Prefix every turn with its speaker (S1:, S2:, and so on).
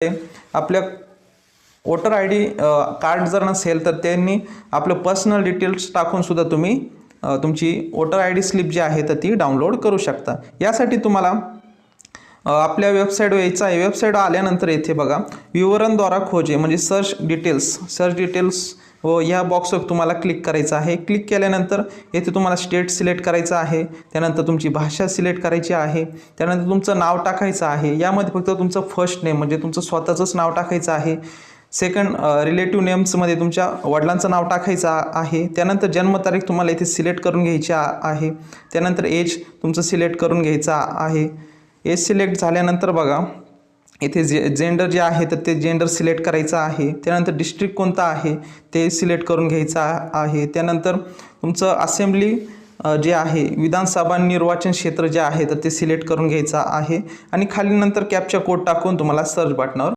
S1: आपल्या voter I D card जर नसेल तर त्यांनी आपलं पर्सनल डिटेल्स टाकून सुद्धा तुम्ही तुमची वोटर आय डी स्लिप जी आहे तर ती डाउनलोड करू शकता। यासाठी तुम्हाला आपल्या वेबसाईटवर यायचं आहे। वेबसाईट आल्यानंतर येथे बघा विवरणद्वारा खोजे म्हणजे सर्च डिटेल्स व या बॉक्सवर तुम्हाला क्लिक करायचं आहे। क्लिक केल्यानंतर येथे तुम्हाला स्टेट सिलेक्ट करायचं आहे, त्यानंतर तुमची भाषा सिलेक्ट करायची आहे, त्यानंतर तुमचं नाव टाकायचं आहे। यामध्ये फक्त तुमचं फर्स्ट नेम म्हणजे तुमचं स्वतःचंच नाव टाकायचं आहे। सेकंड रिलेटिव्ह नेम्समध्ये तुमच्या वडिलांचं नाव टाकायचं आहे। त्यानंतर जन्मतारीख तुम्हाला इथे सिलेक्ट करून घ्यायची आहे। त्यानंतर एज तुमचं सिलेक्ट करून घ्यायचं आहे। एज सिलेक्ट झाल्यानंतर बघा इथे जेंडर जे आहे तर ते जेंडर सिलेक्ट करायचं आहे। त्यानंतर डिस्ट्रिक्ट कोणता आहे ते सिलेक्ट करून घ्यायचं आहे। त्यानंतर तुमचं असेंब्ली जे आहे विधानसभा निर्वाचन क्षेत्र जे आहे तर ते सिलेक्ट करून घ्यायचं आहे आणि खाली नंतर कॅप्चा कोड टाकून तुम्हाला सर्च बटनावर